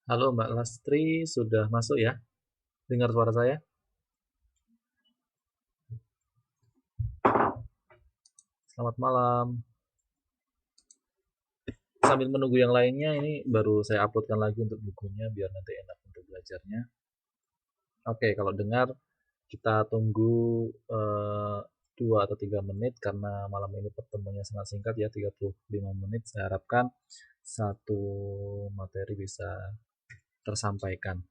Halo Mbak Lastri, sudah masuk ya? Dengar suara saya? Selamat malam. Sambil menunggu yang lainnya, ini baru saya uploadkan lagi untuk bukunya biar nanti enak untuk belajarnya. Oke, kalau dengar kita tunggu 2 atau 3 menit karena malam ini pertemuannya sangat singkat ya, 35 menit. Saya harapkan satu materi bisa tersampaikan.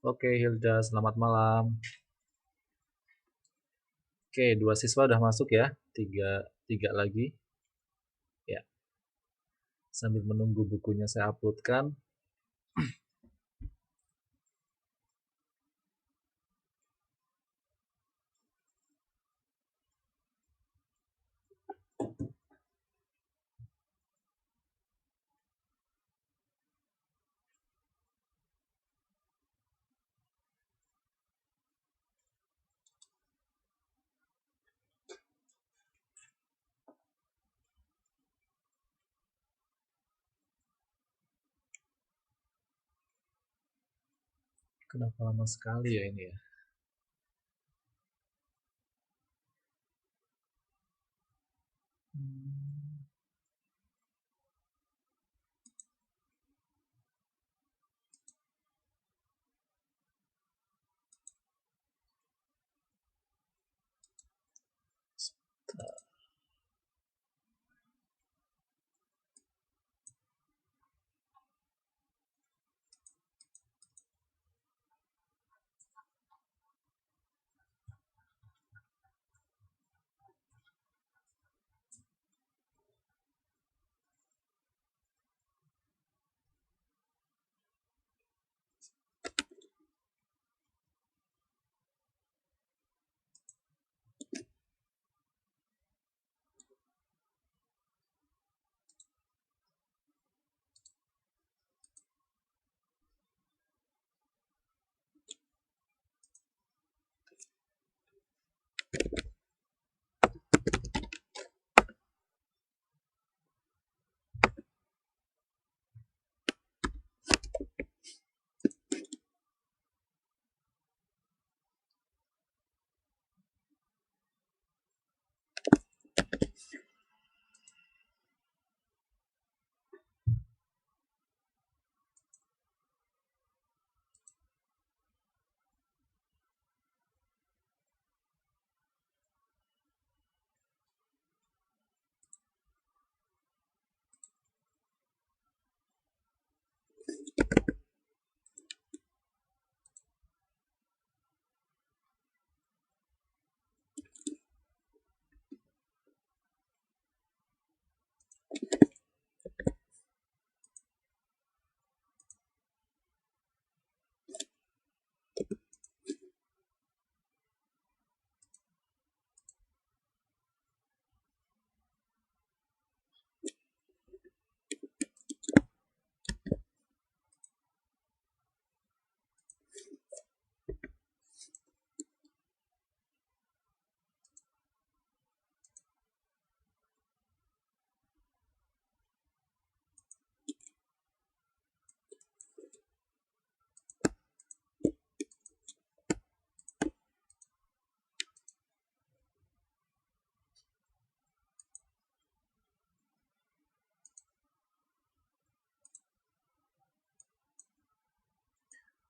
Oke, Hilda, selamat malam. Oke, 2 siswa udah masuk ya, 3 lagi. Ya, sambil menunggu bukunya saya uploadkan. Kenapa lama sekali ya ini ya?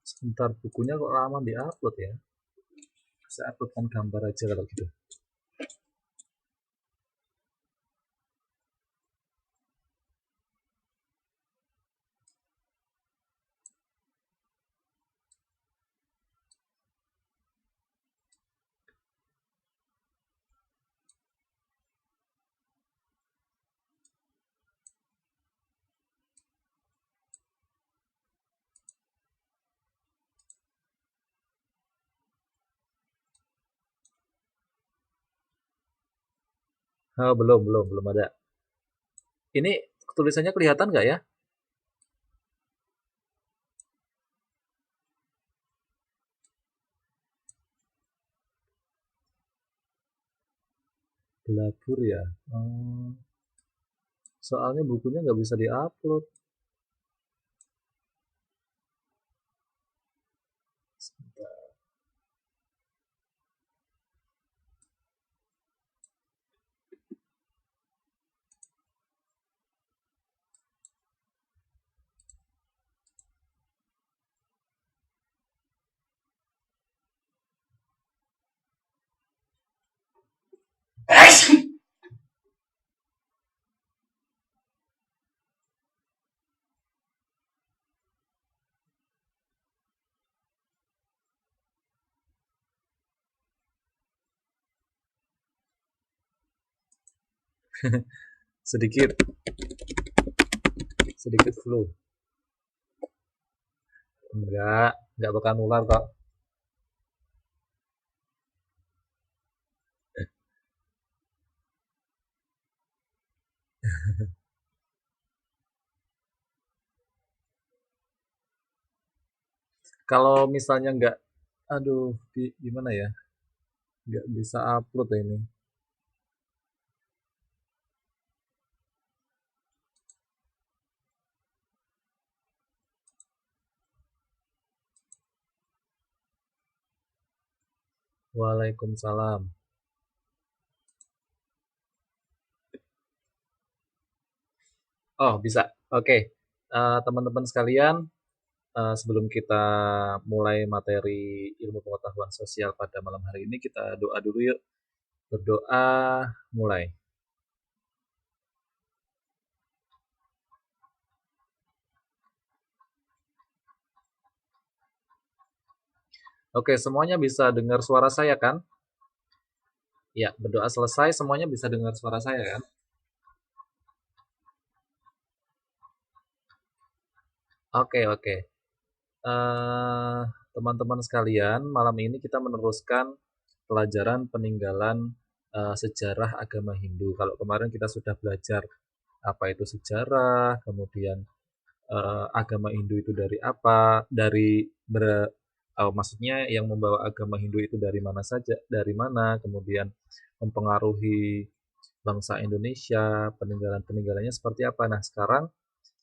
Sebentar, bukunya kok lama di-upload ya? Saya uploadkan gambar aja kalau gitu. Oh, belum ada. Ini tulisannya kelihatan nggak ya? Belabur ya. Oh, soalnya bukunya nggak bisa diupload. Sebentar. Sedikit sedikit flu. Enggak bakal nular kok. Kalau misalnya nggak, aduh, gimana ya? Nggak bisa upload ya ini. Waalaikumsalam. Oh, bisa. Oke. Teman-teman sekalian, sebelum kita mulai materi ilmu pengetahuan sosial pada malam hari ini, kita doa dulu yuk. Berdoa, mulai. Oke, semuanya bisa dengar suara saya kan? Ya, berdoa selesai, semuanya bisa dengar suara saya kan? Oke, oke. Eh, Teman-teman sekalian, malam ini kita meneruskan pelajaran peninggalan sejarah agama Hindu. Kalau kemarin kita sudah belajar apa itu sejarah, kemudian agama Hindu itu dari apa, maksudnya yang membawa agama Hindu itu dari mana saja, dari mana, kemudian mempengaruhi bangsa Indonesia, peninggalan-peninggalannya seperti apa. Nah, sekarang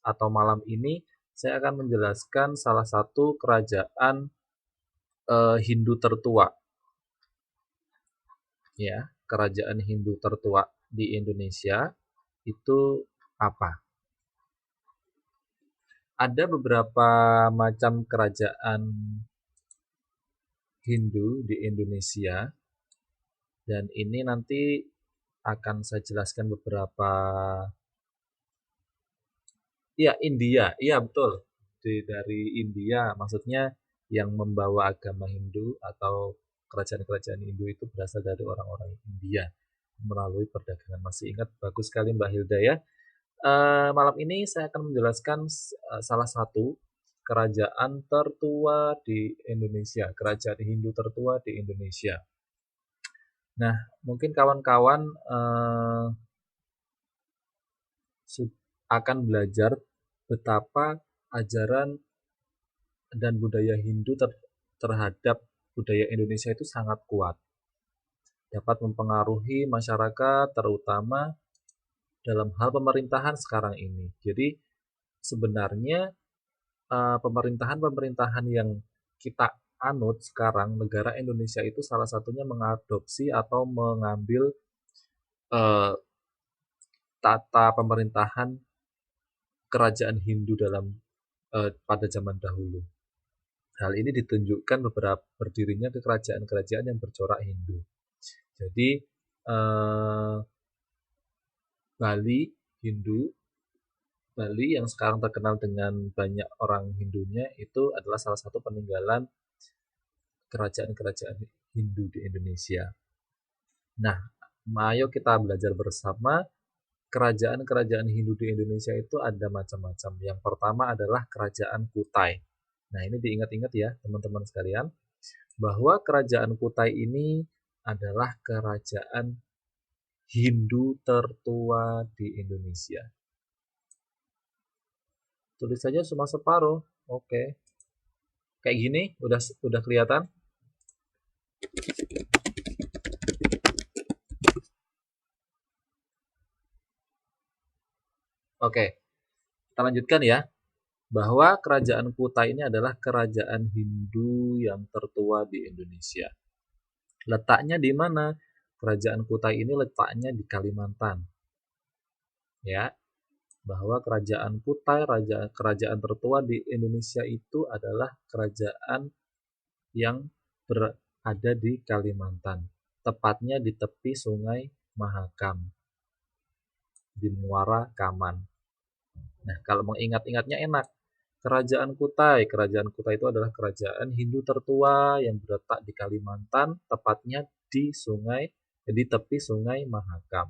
atau malam ini saya akan menjelaskan salah satu kerajaan Hindu tertua, ya, kerajaan Hindu tertua di Indonesia itu apa? Ada beberapa macam kerajaan Hindu di Indonesia, dan ini nanti akan saya jelaskan beberapa. Iya, India, iya betul. dari India, maksudnya yang membawa agama Hindu atau kerajaan-kerajaan Hindu itu berasal dari orang-orang India melalui perdagangan. Masih ingat? Bagus sekali Mbak Hilda ya. Malam ini saya akan menjelaskan salah satu kerajaan tertua di Indonesia, kerajaan Hindu tertua di Indonesia. Nah, mungkin kawan-kawan akan belajar betapa ajaran dan budaya Hindu terhadap budaya Indonesia itu sangat kuat. Dapat mempengaruhi masyarakat terutama dalam hal pemerintahan sekarang ini. Jadi sebenarnya pemerintahan-pemerintahan yang kita anut sekarang, negara Indonesia itu salah satunya mengadopsi atau mengambil tata pemerintahan kerajaan Hindu pada zaman dahulu. Hal ini ditunjukkan beberapa berdirinya kerajaan-kerajaan yang bercorak Hindu. Jadi Bali yang sekarang terkenal dengan banyak orang Hindunya itu adalah salah satu peninggalan kerajaan-kerajaan Hindu di Indonesia. Nah, ayo kita belajar bersama. Kerajaan-kerajaan Hindu di Indonesia itu ada macam-macam. Yang pertama adalah Kerajaan Kutai. Nah, ini diingat-ingat ya, teman-teman sekalian, bahwa Kerajaan Kutai ini adalah kerajaan Hindu tertua di Indonesia. Tulis saja cuma separuh. Oke. Kayak gini, udah kelihatan? Oke. Kita lanjutkan ya. Bahwa Kerajaan Kutai ini adalah kerajaan Hindu yang tertua di Indonesia. Letaknya di mana? Kerajaan Kutai ini letaknya di Kalimantan. Ya, bahwa Kerajaan Kutai, kerajaan tertua di Indonesia itu adalah kerajaan yang berada di Kalimantan, tepatnya di tepi Sungai Mahakam, di Muara Kaman. Nah, kalau mengingat-ingatnya enak. Kerajaan Kutai itu adalah kerajaan Hindu tertua yang terletak di Kalimantan, tepatnya di tepi Sungai Mahakam.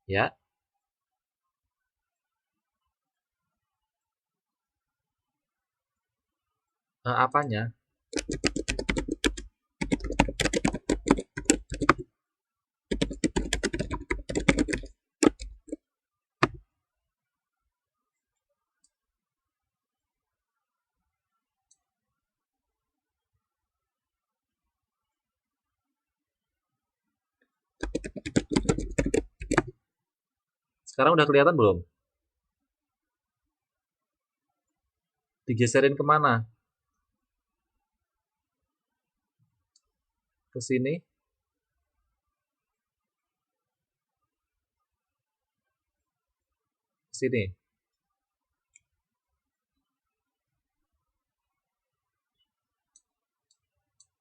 Ya. Apanya? Sekarang udah kelihatan belum? Digeserin kemana? Ke sini? Ke sini?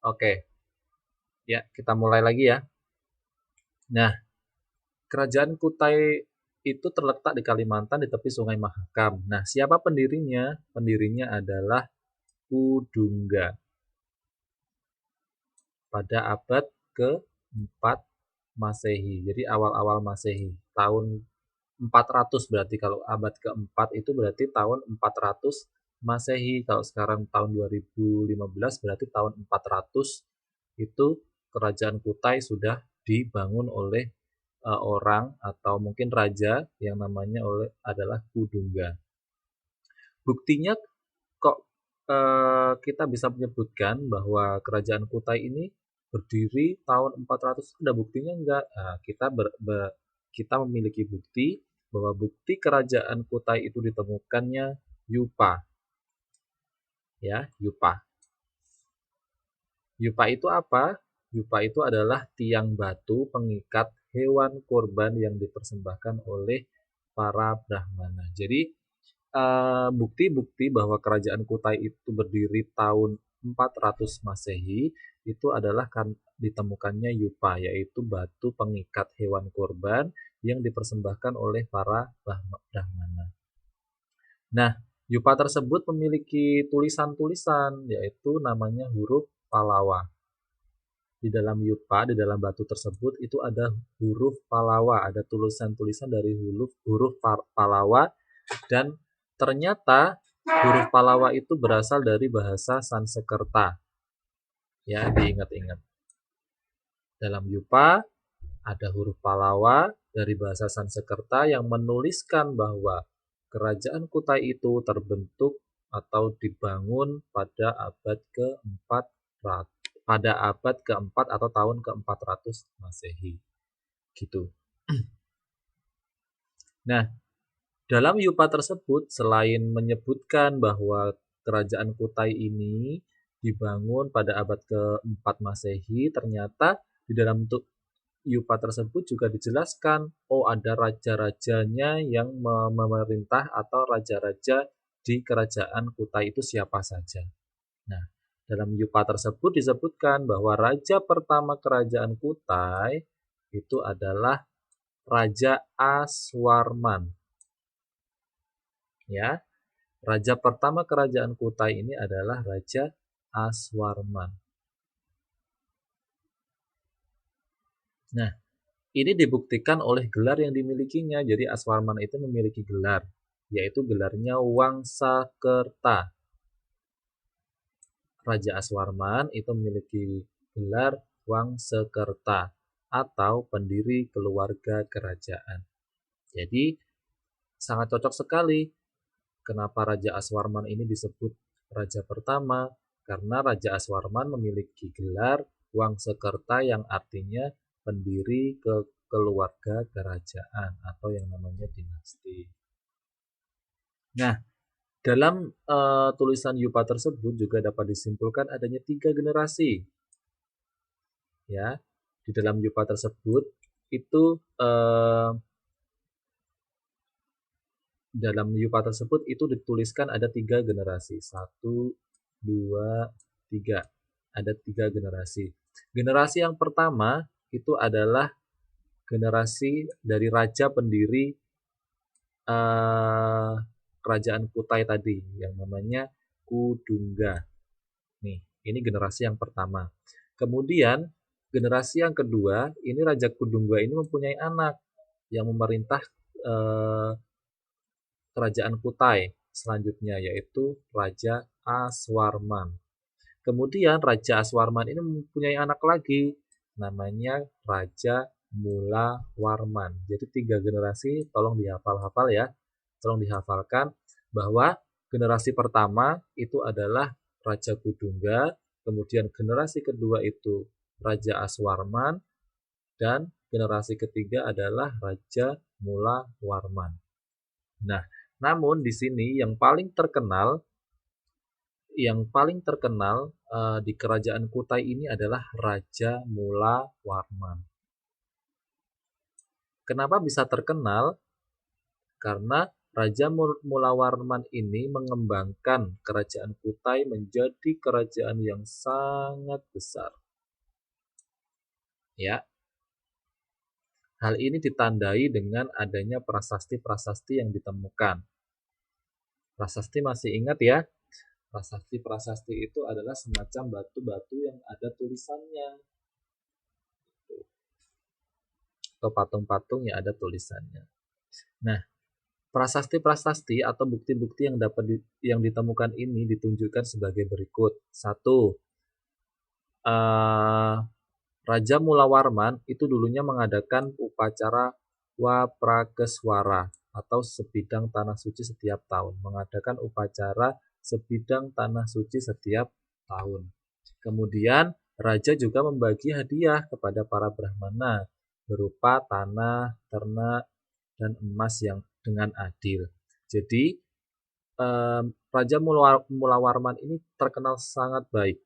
Oke. Ya, kita mulai lagi ya. Nah, Kerajaan Kutai itu terletak di Kalimantan di tepi Sungai Mahakam. Nah, siapa pendirinya? Pendirinya adalah Kudungga. Pada abad ke-4 Masehi. Jadi awal-awal Masehi. Tahun 400 berarti kalau abad ke-4 itu berarti tahun 400 Masehi. Kalau sekarang tahun 2015 berarti tahun 400 itu Kerajaan Kutai sudah dibangun oleh orang atau mungkin raja yang namanya adalah Kudungga. Buktinya kok kita bisa menyebutkan bahwa Kerajaan Kutai ini berdiri tahun 400, ada buktinya enggak? Nah, kita memiliki bukti bahwa bukti Kerajaan Kutai itu ditemukannya Yupa. Ya, Yupa. Yupa itu apa? Yupa itu adalah tiang batu pengikat hewan kurban yang dipersembahkan oleh para Brahmana. Jadi bukti-bukti bahwa Kerajaan Kutai itu berdiri tahun 400 Masehi itu adalah ditemukannya Yupa, yaitu batu pengikat hewan kurban yang dipersembahkan oleh para Brahmana. Nah, Yupa tersebut memiliki tulisan-tulisan, yaitu namanya huruf Pallawa. Di dalam yupa, di dalam batu tersebut itu ada huruf Pallawa, ada tulisan-tulisan dari huruf Pallawa, dan ternyata huruf Pallawa itu berasal dari bahasa Sanskerta. Ya, diingat-ingat. Dalam yupa ada huruf Pallawa dari bahasa Sanskerta yang menuliskan bahwa kerajaan Kutai itu terbentuk atau dibangun pada abad ke-4 atau tahun ke-400 Masehi. Gitu. Nah, dalam yupa tersebut selain menyebutkan bahwa kerajaan Kutai ini dibangun pada abad ke-4 Masehi, ternyata di dalam yupa tersebut juga dijelaskan, ada raja-rajanya yang memerintah atau raja-raja di kerajaan Kutai itu siapa saja. Nah, dalam yupa tersebut disebutkan bahwa raja pertama kerajaan Kutai itu adalah Raja Aswarman. Ya, raja pertama kerajaan Kutai ini adalah Raja Aswarman. Nah, ini dibuktikan oleh gelar yang dimilikinya. Jadi Aswarman itu memiliki gelar, yaitu gelarnya Wangsakerta. Raja Aswarman itu memiliki gelar Wangsakerta atau pendiri keluarga kerajaan. Jadi sangat cocok sekali. Kenapa Raja Aswarman ini disebut raja pertama? Karena Raja Aswarman memiliki gelar Wangsakerta yang artinya pendiri keluarga kerajaan atau yang namanya dinasti. Nah, dalam tulisan yupa tersebut juga dapat disimpulkan adanya 3 generasi. Ya, di dalam yupa tersebut itu dalam yupa tersebut itu dituliskan ada 3 generasi. 1, 2, 3. Ada 3 generasi. Generasi yang pertama itu adalah generasi dari raja pendiri kerajaan Kutai tadi yang namanya Kudungga. Nih, ini generasi yang pertama. Kemudian generasi yang kedua, ini Raja Kudungga ini mempunyai anak yang memerintah kerajaan Kutai selanjutnya, yaitu Raja Aswarman. Kemudian Raja Aswarman ini mempunyai anak lagi, namanya Raja Mulawarman. Jadi 3 generasi, tolong dihafal-hafal ya. Tolong dihafalkan bahwa generasi pertama itu adalah Raja Kudungga, kemudian generasi kedua itu Raja Aswarman, dan generasi ketiga adalah Raja Mulawarman. Nah, namun di sini yang paling terkenal di kerajaan Kutai ini adalah Raja Mulawarman. Kenapa bisa terkenal? Karena Raja Mulawarman ini mengembangkan kerajaan Kutai menjadi kerajaan yang sangat besar. Ya. Hal ini ditandai dengan adanya prasasti-prasasti yang ditemukan. Prasasti masih ingat ya? Prasasti-prasasti itu adalah semacam batu-batu yang ada tulisannya. Atau patung-patung yang ada tulisannya. Nah, prasasti-prasasti atau bukti-bukti yang ditemukan ini ditunjukkan sebagai berikut. 1. Raja Mulawarman itu dulunya mengadakan upacara Waprageswara atau sebidang tanah suci setiap tahun. Mengadakan upacara sebidang tanah suci setiap tahun. Kemudian raja juga membagi hadiah kepada para brahmana berupa tanah, ternak, dan emas yang dengan adil. Jadi Raja Mulawarman ini terkenal sangat baik.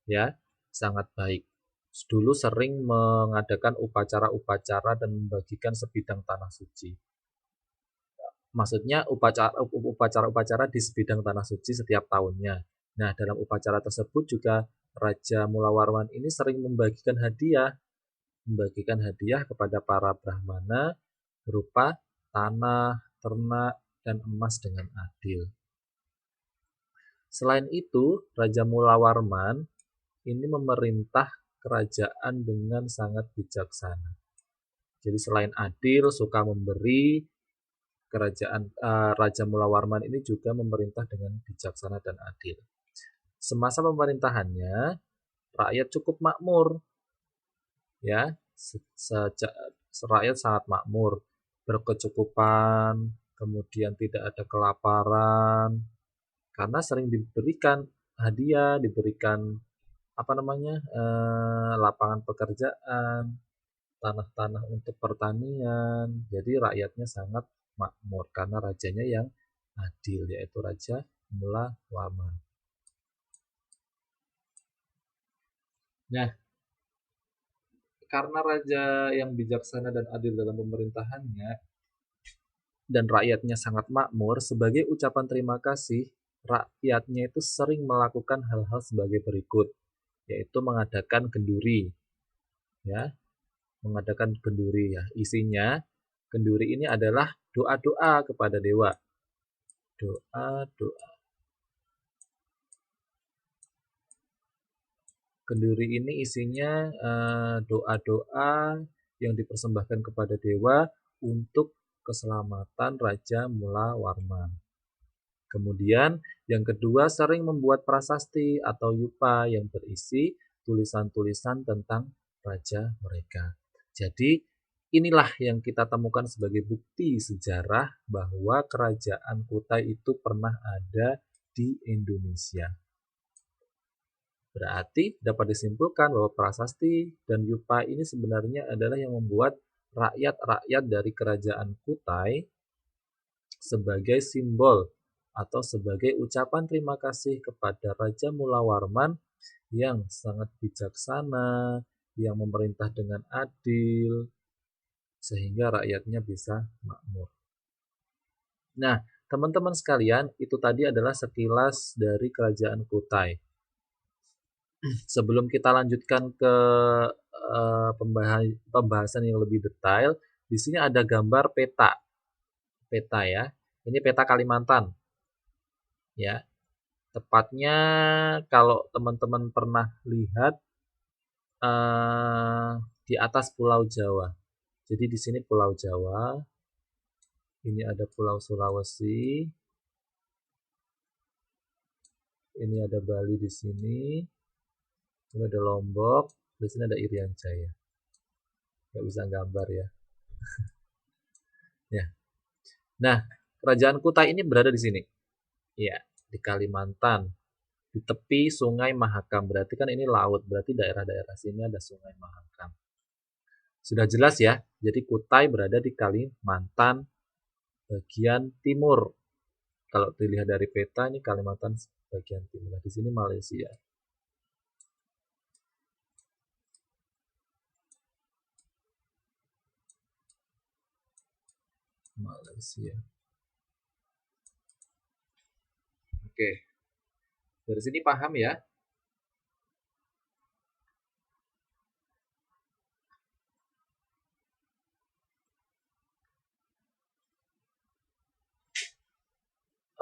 Ya, sangat baik. Dulu sering mengadakan upacara-upacara dan membagikan sebidang tanah suci. Maksudnya upacara-upacara di sebidang tanah suci setiap tahunnya. Nah, dalam upacara tersebut juga Raja Mulawarman ini sering membagikan hadiah kepada para brahmana berupa tanah, ternak, dan emas dengan adil. Selain itu, Raja Mulawarman ini memerintah kerajaan dengan sangat bijaksana. Jadi selain adil, suka memberi, Raja Mulawarman ini juga memerintah dengan bijaksana dan adil. Semasa pemerintahannya, rakyat cukup makmur, ya, rakyat sangat makmur, berkecukupan, kemudian tidak ada kelaparan, karena sering diberikan hadiah, diberikan lapangan pekerjaan, tanah-tanah untuk pertanian. Jadi rakyatnya sangat makmur karena rajanya yang adil, yaitu Raja Mulawarman. Nah, karena raja yang bijaksana dan adil dalam pemerintahannya dan rakyatnya sangat makmur, sebagai ucapan terima kasih, rakyatnya itu sering melakukan hal-hal sebagai berikut, yaitu mengadakan kenduri. Ya, mengadakan kenduri ya. Isinya kenduri ini adalah doa-doa kepada dewa. Doa-doa. Kenduri ini isinya doa-doa yang dipersembahkan kepada dewa untuk keselamatan Raja Mulawarman. Kemudian yang kedua, sering membuat prasasti atau yupa yang berisi tulisan-tulisan tentang raja mereka. Jadi inilah yang kita temukan sebagai bukti sejarah bahwa kerajaan Kutai itu pernah ada di Indonesia. Berarti dapat disimpulkan bahwa prasasti dan yupa ini sebenarnya adalah yang membuat rakyat-rakyat dari kerajaan Kutai sebagai simbol atau sebagai ucapan terima kasih kepada Raja Mulawarman yang sangat bijaksana, yang memerintah dengan adil, sehingga rakyatnya bisa makmur. Nah, teman-teman sekalian, itu tadi adalah sekilas dari kerajaan Kutai. Sebelum kita lanjutkan ke pembahasan yang lebih detail, di sini ada gambar peta. Peta ya. Ini peta Kalimantan. Ya. Tepatnya kalau teman-teman pernah lihat di atas Pulau Jawa. Jadi di sini Pulau Jawa. Ini ada Pulau Sulawesi. Ini ada Bali di sini. Ini ada Lombok, di sini ada Irian Jaya. Nggak bisa gambar ya. Ya. Nah, kerajaan Kutai ini berada di sini. Ya, di Kalimantan, di tepi Sungai Mahakam. Berarti kan ini laut, berarti daerah-daerah sini ada Sungai Mahakam. Sudah jelas ya. Jadi Kutai berada di Kalimantan bagian timur. Kalau dilihat dari peta ini Kalimantan bagian timur. Nah, di sini Malaysia. Malaysia. Oke. Dari sini paham ya?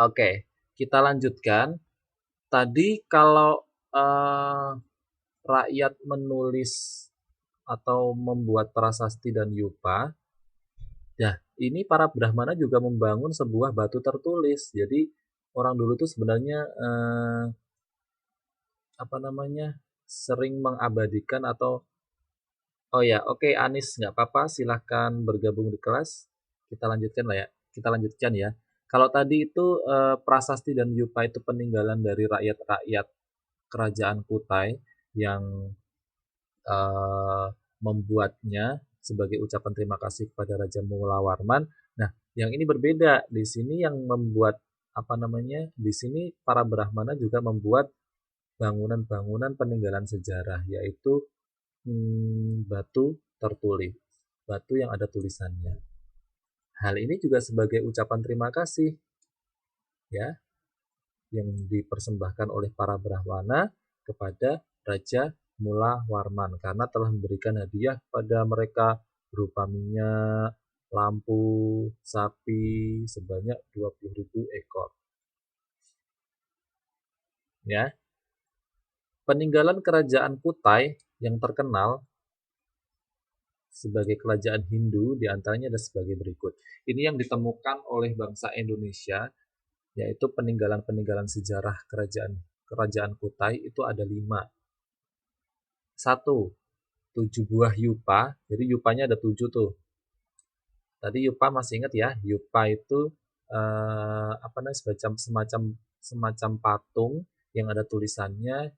Oke, kita lanjutkan. Tadi kalau rakyat menulis atau membuat prasasti dan yupa, ya ini para Brahmana juga membangun sebuah batu tertulis. Jadi orang dulu tuh sebenarnya sering mengabadikan atau Anis nggak apa-apa, silahkan bergabung di kelas. Kita lanjutkan ya. Kalau tadi itu prasasti dan yupa itu peninggalan dari rakyat-rakyat kerajaan Kutai yang membuatnya sebagai ucapan terima kasih kepada Raja Mulawarman. Nah, yang ini berbeda. Di sini yang membuat di sini para Brahmana juga membuat bangunan-bangunan peninggalan sejarah, yaitu batu tertulis, batu yang ada tulisannya. Hal ini juga sebagai ucapan terima kasih, ya, yang dipersembahkan oleh para Brahmana kepada Raja Mulawarman karena telah memberikan hadiah pada mereka berupa minyak, lampu sapi sebanyak 20.000 ekor. Ya, peninggalan kerajaan Kutai yang terkenal sebagai kerajaan Hindu diantaranya ada sebagai berikut. Ini yang ditemukan oleh bangsa Indonesia, yaitu peninggalan-peninggalan sejarah kerajaan Kutai itu ada 5. 1. 7 buah yupa, jadi yupanya ada 7 tuh. Tadi yupa masih ingat ya, yupa itu apa namanya, semacam patung yang ada tulisannya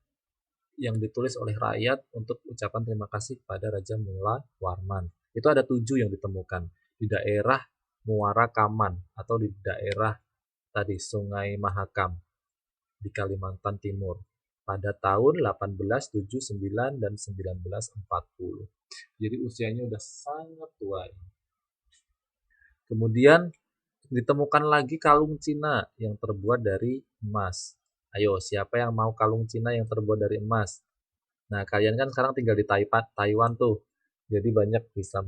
yang ditulis oleh rakyat untuk ucapan terima kasih kepada Raja Mula Warman. Itu ada 7 yang ditemukan di daerah Muara Kaman atau di daerah tadi Sungai Mahakam di Kalimantan Timur pada tahun 1879 dan 1940. Jadi usianya udah sangat tua. Kemudian ditemukan lagi kalung Cina yang terbuat dari emas. Ayo, siapa yang mau kalung Cina yang terbuat dari emas? Nah, kalian kan sekarang tinggal di Taiwan tuh. Jadi banyak bisa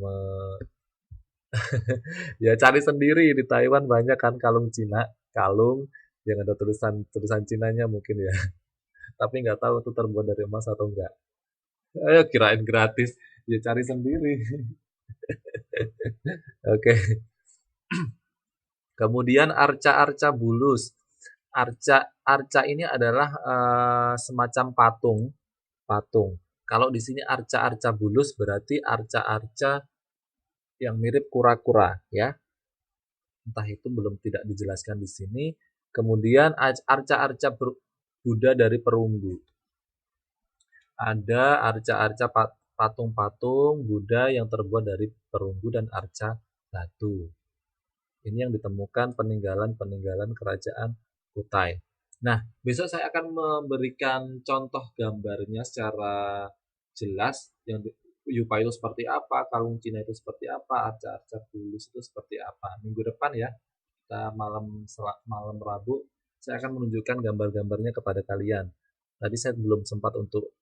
ya cari sendiri di Taiwan banyak kan kalung Cina, kalung yang ada tulisan Cinanya mungkin ya. Tapi nggak tahu itu terbuat dari emas atau enggak. Ayo kirain gratis, ya cari sendiri. Oke. Kemudian arca-arca bulus. Arca ini adalah semacam patung. Kalau di sini arca-arca bulus berarti arca-arca yang mirip kura-kura ya. Entah itu belum tidak dijelaskan di sini. Kemudian arca-arca Buddha dari perunggu. Ada arca-arca patung-patung Buddha yang terbuat dari perunggu dan arca batu. Ini yang ditemukan peninggalan-peninggalan kerajaan Kutai. Nah, besok saya akan memberikan contoh gambarnya secara jelas yang yupa itu seperti apa, kalung Cina itu seperti apa, arca-arca bulus itu seperti apa. Minggu depan ya, kita malam Rabu, saya akan menunjukkan gambar-gambarnya kepada kalian. Tadi saya belum sempat untuk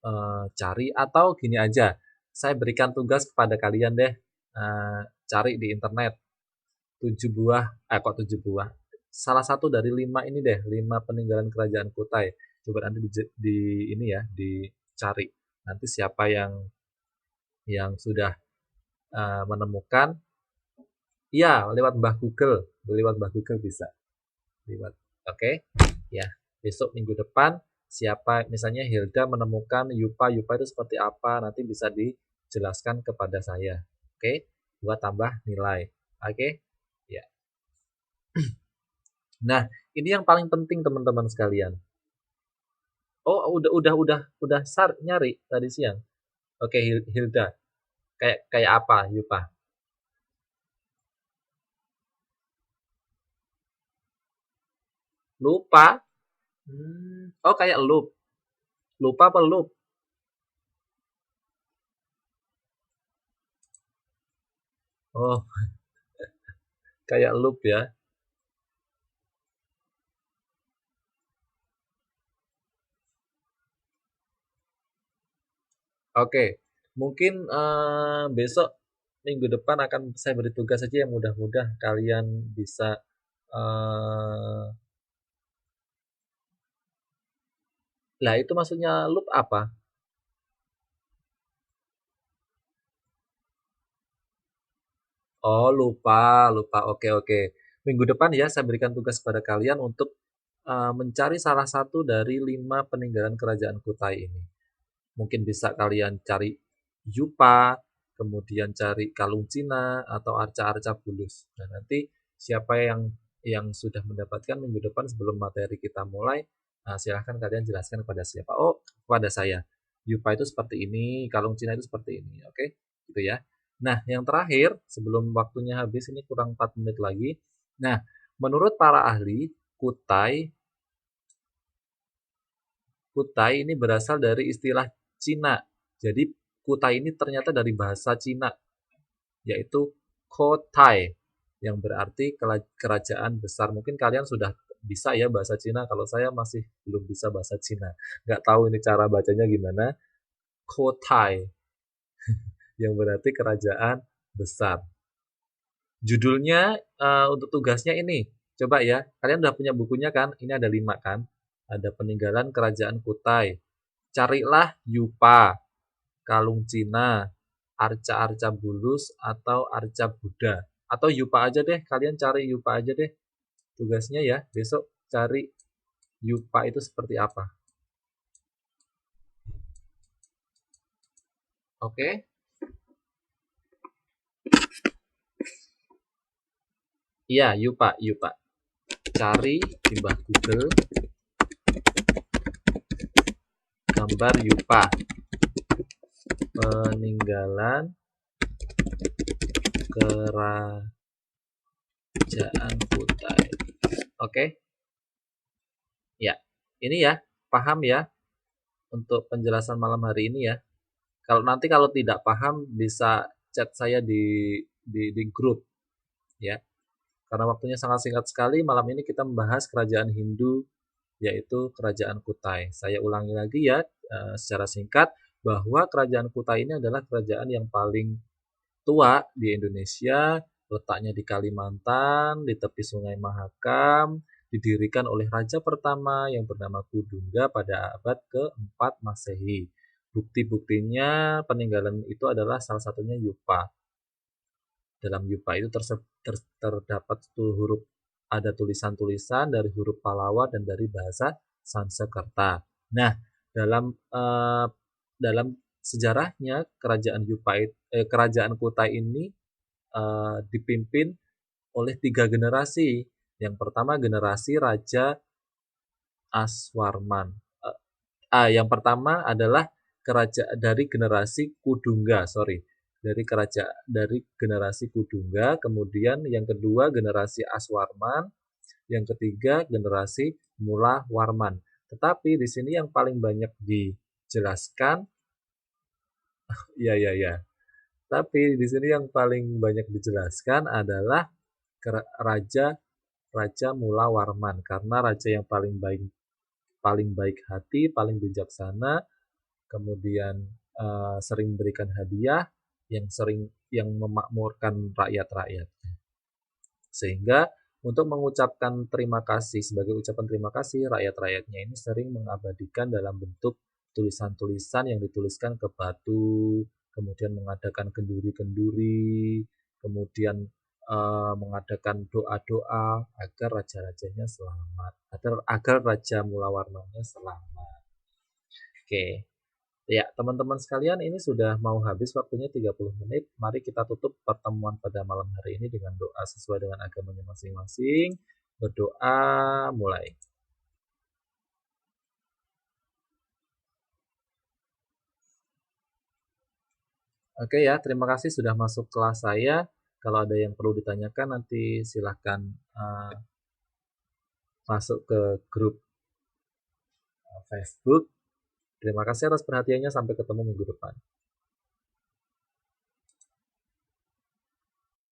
cari atau gini aja, saya berikan tugas kepada kalian deh, cari di internet 7 buah, kok 7 buah. Salah satu dari 5 ini deh, 5 peninggalan kerajaan Kutai. Coba nanti ini ya, dicari. Nanti siapa yang sudah menemukan, ya lewat Mbah Google bisa. Lewat. Oke. Ya, besok minggu depan siapa misalnya Hilda menemukan yupa itu seperti apa, nanti bisa dijelaskan kepada saya. Oke, buat tambah nilai. Oke. Ya. Nah, ini yang paling penting teman-teman sekalian. Oh, udah nyari tadi siang. Oke, Hilda. Kayak apa, Yupa? Lupa? Oh, kayak loop. Lupa apa loop? Oh, kayak loop ya. Oke, mungkin besok minggu depan akan saya beri tugas saja yang mudah-mudah kalian bisa lah itu maksudnya loop apa? Oh, lupa. Oke. Minggu depan ya saya berikan tugas pada kalian untuk mencari salah satu dari 5 peninggalan kerajaan Kutai ini. Mungkin bisa kalian cari Yupa, kemudian cari kalung Cina atau arca-arca bulus. Nah, nanti siapa yang sudah mendapatkan minggu depan sebelum materi kita mulai, silahkan kalian jelaskan kepada siapa. Oh, kepada saya. Yupa itu seperti ini, kalung Cina itu seperti ini. Oke, gitu ya. Nah, yang terakhir, sebelum waktunya habis, ini kurang 4 menit lagi. Nah, menurut para ahli, Kutai ini berasal dari istilah Cina. Jadi Kutai ini ternyata dari bahasa Cina, yaitu Kotai, yang berarti kerajaan besar. Mungkin kalian sudah bisa ya bahasa Cina, kalau saya masih belum bisa bahasa Cina. Nggak tahu ini cara bacanya gimana. Kotai, yang berarti kerajaan besar. Judulnya untuk tugasnya ini. Coba ya, kalian udah punya bukunya kan? Ini ada 5 kan? Ada Peninggalan Kerajaan Kutai. Carilah Yupa, Kalung Cina, Arca-Arca Bulus, atau Arca Buddha. Atau Yupa aja deh, kalian cari Yupa aja deh. Tugasnya ya, besok cari Yupa itu seperti apa. Oke? Iya, Yupa, Yupa. Cari di bawah Google gambar Yupa. Peninggalan Kerajaan Kutai. Oke? Ya. Ini ya, paham ya untuk penjelasan malam hari ini ya. Kalau tidak paham bisa chat saya di grup ya. Karena waktunya sangat singkat sekali, malam ini kita membahas kerajaan Hindu yaitu Kerajaan Kutai. Saya ulangi lagi ya secara singkat bahwa Kerajaan Kutai ini adalah kerajaan yang paling tua di Indonesia, letaknya di Kalimantan, di tepi Sungai Mahakam, didirikan oleh raja pertama yang bernama Kudungga pada abad ke-4 Masehi. Bukti-buktinya peninggalan itu adalah salah satunya Yupa. Dalam Yupa itu terdapat huruf, ada tulisan-tulisan dari huruf Palawa dan dari bahasa Sanskerta. Nah, dalam dalam sejarahnya kerajaan Kutai ini dipimpin oleh 3 generasi. Yang pertama generasi Raja Aswarman. Yang pertama adalah dari generasi Kudungga, sorry. Dari generasi Kudungga, kemudian yang kedua generasi Aswarman, yang ketiga generasi Mula Warman. Tetapi di sini yang paling banyak dijelaskan, ya. Tapi di sini yang paling banyak dijelaskan adalah Raja Raja Mula Warman karena raja yang paling baik hati, paling bijaksana, kemudian sering memberikan hadiah, yang memakmurkan rakyat-rakyatnya. Sehingga untuk mengucapkan terima kasih, sebagai ucapan terima kasih, rakyat-rakyatnya ini sering mengabadikan dalam bentuk tulisan-tulisan yang dituliskan ke batu, kemudian mengadakan kenduri-kenduri, kemudian mengadakan doa-doa agar raja-rajanya selamat, agar Raja Mula Warmannya selamat. Oke. Ya, teman-teman sekalian, ini sudah mau habis waktunya 30 menit. Mari kita tutup pertemuan pada malam hari ini dengan doa sesuai dengan agamanya masing-masing. Berdoa, mulai. Oke ya, terima kasih sudah masuk kelas saya. Kalau ada yang perlu ditanyakan, nanti silahkan masuk ke grup Facebook. Terima kasih atas perhatiannya. Sampai ketemu minggu depan.